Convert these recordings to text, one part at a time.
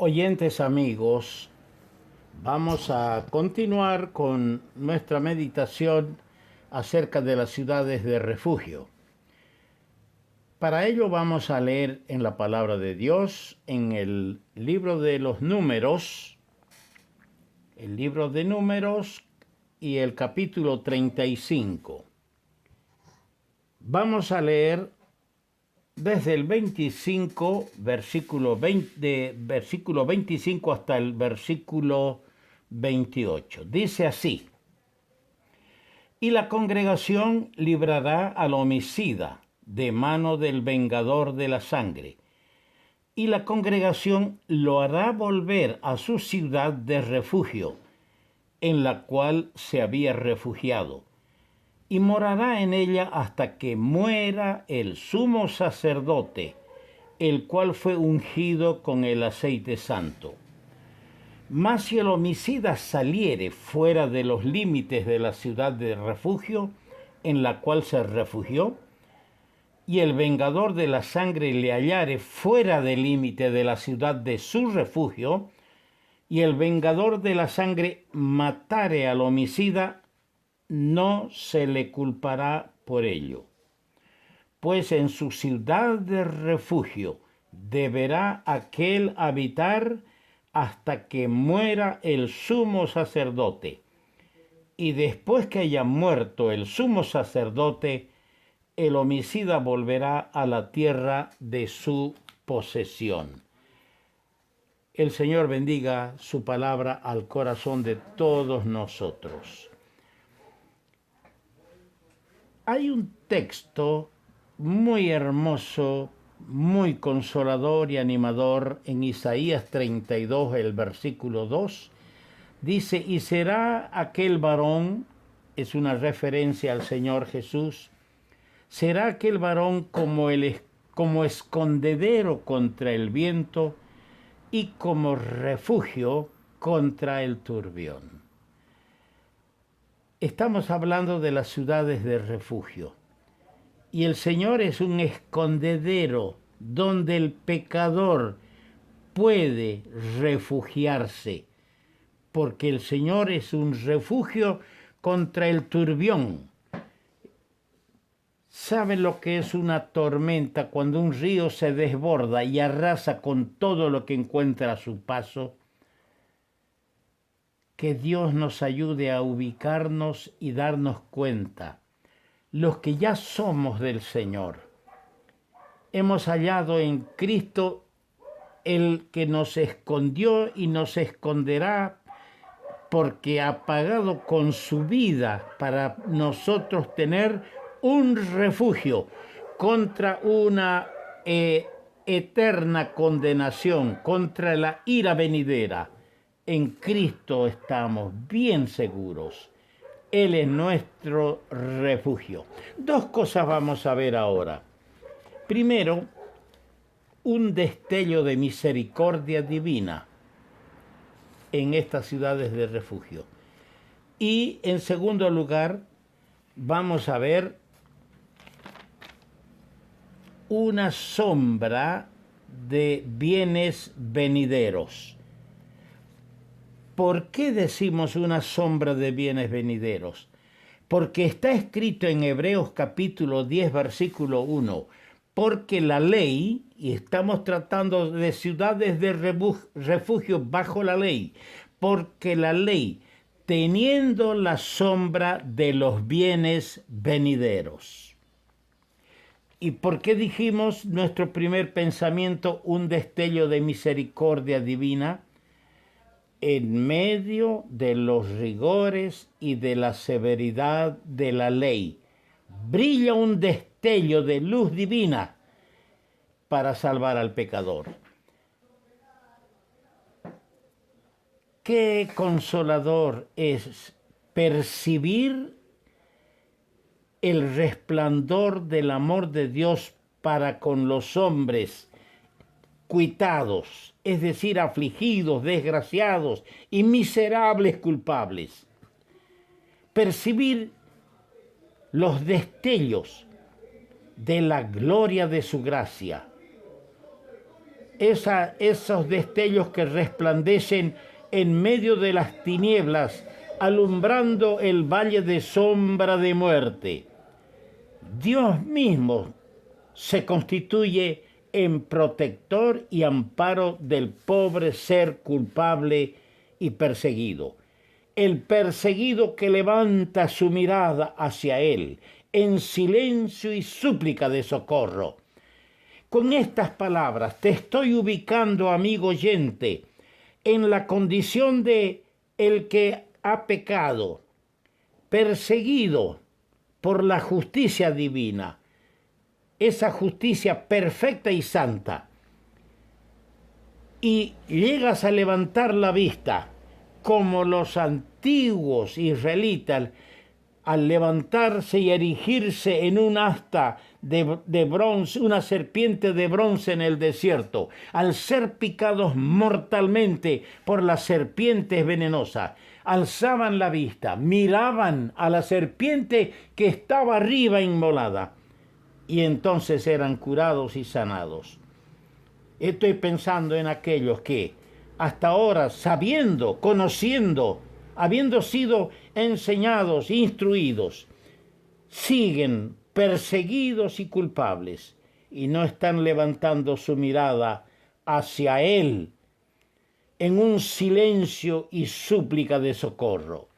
Oyentes amigos, vamos a continuar con nuestra meditación acerca de las ciudades de refugio. Para ello vamos a leer en la palabra de Dios, en el libro de los Números, y el capítulo 35. Vamos a leer desde el 25, versículo 25 hasta el versículo 28. Dice así: Y la congregación librará al homicida de mano del vengador de la sangre, y la congregación lo hará volver a su ciudad de refugio, en la cual se había refugiado, y morará en ella hasta que muera el sumo sacerdote, el cual fue ungido con el aceite santo. Mas si el homicida saliere fuera de los límites de la ciudad de refugio en la cual se refugió, y el vengador de la sangre le hallare fuera del límite de la ciudad de su refugio, y el vengador de la sangre matare al homicida, no se le culpará por ello. Pues en su ciudad de refugio deberá aquel habitar hasta que muera el sumo sacerdote. Y después que haya muerto el sumo sacerdote, el homicida volverá a la tierra de su posesión. El Señor bendiga su palabra al corazón de todos nosotros. Hay un texto muy hermoso, muy consolador y animador en Isaías 32, el versículo 2. Dice: y será aquel varón, es una referencia al Señor Jesús, será aquel varón como escondedero contra el viento y como refugio contra el turbión. Estamos hablando de las ciudades de refugio. Y el Señor es un escondedero donde el pecador puede refugiarse, porque el Señor es un refugio contra el turbión. ¿Saben lo que es una tormenta cuando un río se desborda y arrasa con todo lo que encuentra a su paso? Que Dios nos ayude a ubicarnos y darnos cuenta, los que ya somos del Señor. Hemos hallado en Cristo el que nos escondió y nos esconderá, porque ha pagado con su vida para nosotros tener un refugio contra una eterna condenación, contra la ira venidera. En Cristo estamos bien seguros. Él es nuestro refugio. Dos cosas vamos a ver ahora. Primero, un destello de misericordia divina en estas ciudades de refugio. Y en segundo lugar, vamos a ver una sombra de bienes venideros. ¿Por qué decimos una sombra de bienes venideros? Porque está escrito en Hebreos capítulo 10, versículo 1, porque la ley, y estamos tratando de ciudades de refugio bajo la ley, porque la ley, teniendo la sombra de los bienes venideros. ¿Y por qué dijimos nuestro primer pensamiento, un destello de misericordia divina? En medio de los rigores y de la severidad de la ley, brilla un destello de luz divina para salvar al pecador. Qué consolador es percibir el resplandor del amor de Dios para con los hombres cuitados, es decir, afligidos, desgraciados y miserables culpables. Percibir los destellos de la gloria de su gracia esos destellos que resplandecen en medio de las tinieblas, alumbrando el valle de sombra de muerte. Dios mismo se constituye en protector y amparo del pobre ser culpable y perseguido. El perseguido que levanta su mirada hacia él en silencio y súplica de socorro. Con estas palabras te estoy ubicando, amigo oyente, en la condición de el que ha pecado, perseguido por la justicia divina, esa justicia perfecta y santa, y llegas a levantar la vista como los antiguos israelitas al levantarse y erigirse en un asta de bronce, una serpiente de bronce en el desierto, al ser picados mortalmente por las serpientes venenosas, alzaban la vista, miraban a la serpiente que estaba arriba inmolada, y entonces eran curados y sanados. Estoy pensando en aquellos que hasta ahora, sabiendo, conociendo, habiendo sido enseñados, instruidos, siguen perseguidos y culpables y no están levantando su mirada hacia Él en un silencio y súplica de socorro.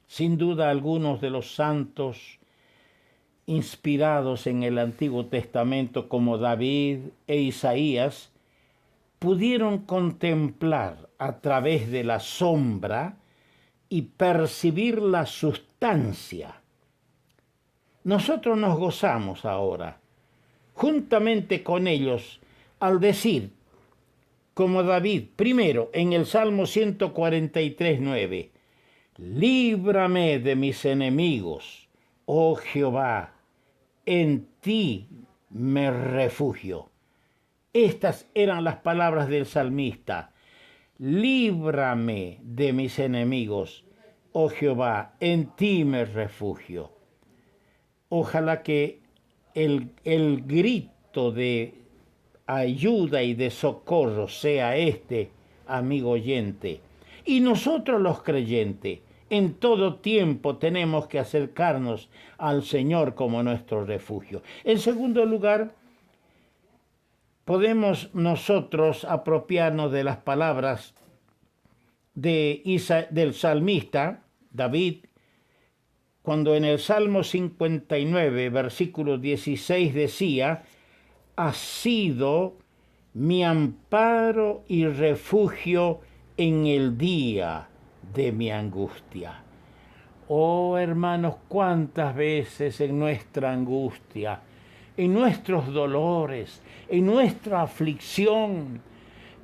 Sin duda, algunos de los santos inspirados en el Antiguo Testamento, como David e Isaías, pudieron contemplar a través de la sombra y percibir la sustancia. Nosotros nos gozamos ahora, juntamente con ellos, al decir, como David, primero en el Salmo 143:9, líbrame de mis enemigos, oh Jehová, en ti me refugio. Estas eran las palabras del salmista. Líbrame de mis enemigos, oh Jehová, en ti me refugio. Ojalá que el grito de ayuda y de socorro sea este, amigo oyente. Y nosotros los creyentes, en todo tiempo tenemos que acercarnos al Señor como nuestro refugio. En segundo lugar, podemos nosotros apropiarnos de las palabras del salmista David, cuando en el Salmo 59, versículo 16 decía, «Has sido mi amparo y refugio en el día de mi angustia». Oh, hermanos, cuántas veces en nuestra angustia, en nuestros dolores, en nuestra aflicción,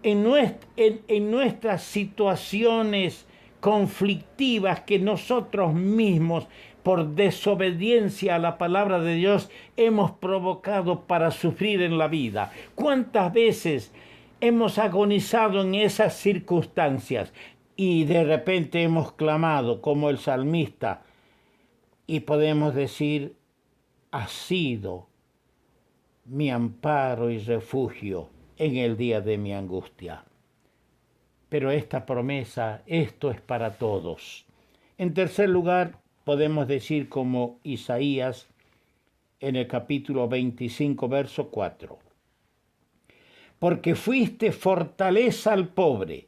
en nuestras situaciones conflictivas que nosotros mismos, por desobediencia a la palabra de Dios, hemos provocado para sufrir en la vida. ¿Cuántas veces hemos agonizado en esas circunstancias y de repente hemos clamado como el salmista y podemos decir, ha sido mi amparo y refugio en el día de mi angustia? Pero esta promesa, esto es para todos. En tercer lugar, podemos decir como Isaías en el capítulo 25, verso 4. Porque fuiste fortaleza al pobre,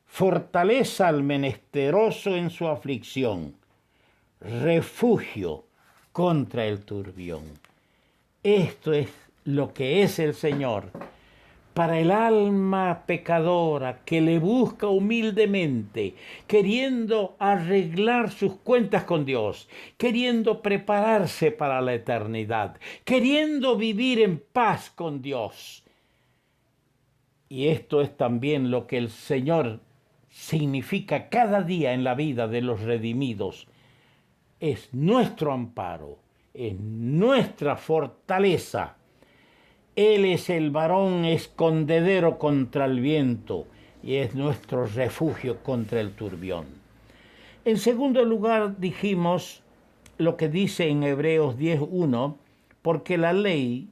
fortaleza al menesteroso en su aflicción, refugio contra el turbión. Esto es lo que es el Señor para el alma pecadora que le busca humildemente, queriendo arreglar sus cuentas con Dios, queriendo prepararse para la eternidad, queriendo vivir en paz con Dios. Y esto es también lo que el Señor significa cada día en la vida de los redimidos. Es nuestro amparo, es nuestra fortaleza. Él es el varón escondedero contra el viento y es nuestro refugio contra el turbión. En segundo lugar, dijimos lo que dice en Hebreos 10:1, porque la ley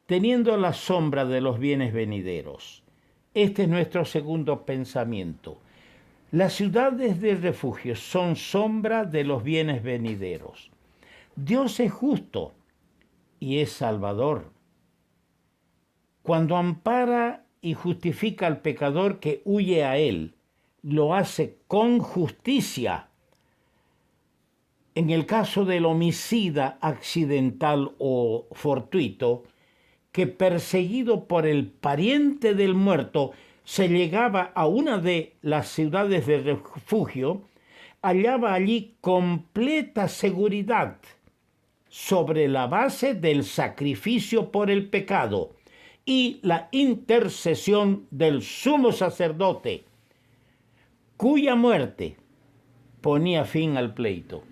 teniendo la sombra de los bienes venideros. Este es nuestro segundo pensamiento. Las ciudades de refugio son sombra de los bienes venideros. Dios es justo y es salvador. Cuando ampara y justifica al pecador que huye a él, lo hace con justicia. En el caso del homicida accidental o fortuito, que perseguido por el pariente del muerto se llegaba a una de las ciudades de refugio, hallaba allí completa seguridad sobre la base del sacrificio por el pecado y la intercesión del sumo sacerdote, cuya muerte ponía fin al pleito.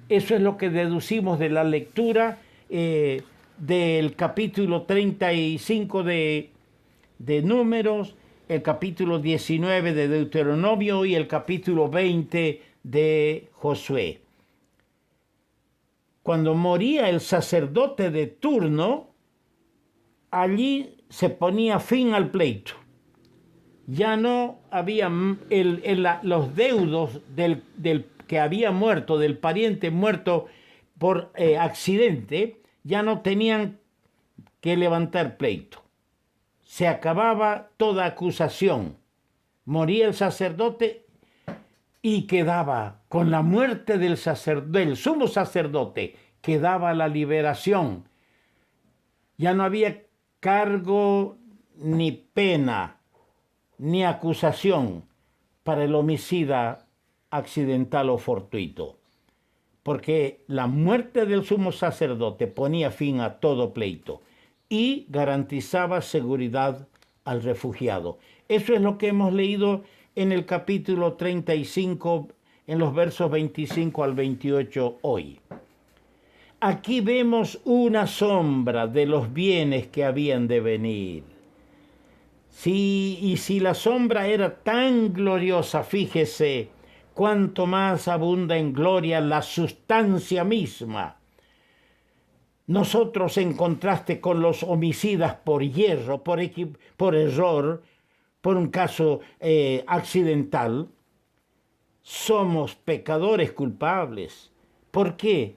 Eso es lo que deducimos de la lectura del capítulo 35 de Números, el capítulo 19 de Deuteronomio y el capítulo 20 de Josué. Cuando moría el sacerdote de turno, allí se ponía fin al pleito. Ya no había los deudos del que había muerto, del pariente muerto por accidente, ya no tenían que levantar pleito. Se acababa toda acusación. Moría el sacerdote y quedaba, con la muerte del sumo sacerdote, quedaba la liberación. Ya no había cargo ni pena ni acusación para el homicida accidental o fortuito, porque la muerte del sumo sacerdote ponía fin a todo pleito y garantizaba seguridad al refugiado. Eso es lo que hemos leído en el capítulo 35, en los versos 25 al 28 hoy. Aquí vemos una sombra de los bienes que habían de venir. Y si la sombra era tan gloriosa, fíjese cuánto más abunda en gloria la sustancia misma. Nosotros, en contraste con los homicidas por hierro, por error, por un caso accidental, somos pecadores culpables. ¿Por qué?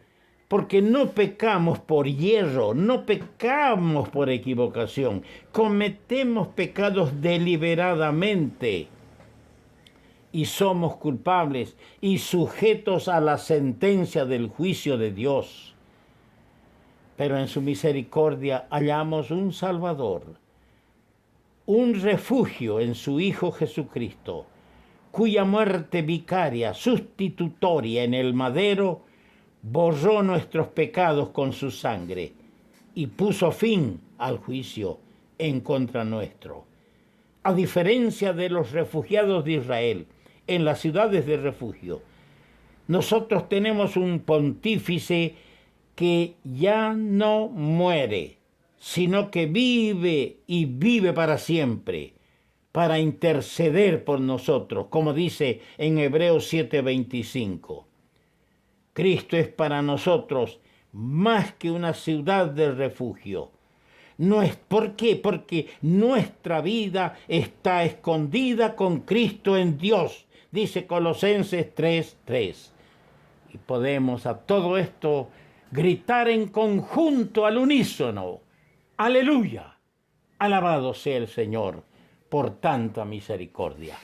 Porque no pecamos por hierro, no pecamos por equivocación, cometemos pecados deliberadamente y somos culpables y sujetos a la sentencia del juicio de Dios. Pero en su misericordia hallamos un Salvador, un refugio en su Hijo Jesucristo, cuya muerte vicaria, sustitutoria en el madero, borró nuestros pecados con su sangre y puso fin al juicio en contra nuestro. A diferencia de los refugiados de Israel en las ciudades de refugio, nosotros tenemos un pontífice que ya no muere, sino que vive y vive para siempre, para interceder por nosotros, como dice en Hebreos 7:25. Cristo es para nosotros más que una ciudad de refugio. ¿Por qué? Porque nuestra vida está escondida con Cristo en Dios, dice Colosenses 3:3. Y podemos a todo esto gritar en conjunto al unísono: ¡Aleluya! Alabado sea el Señor por tanta misericordia.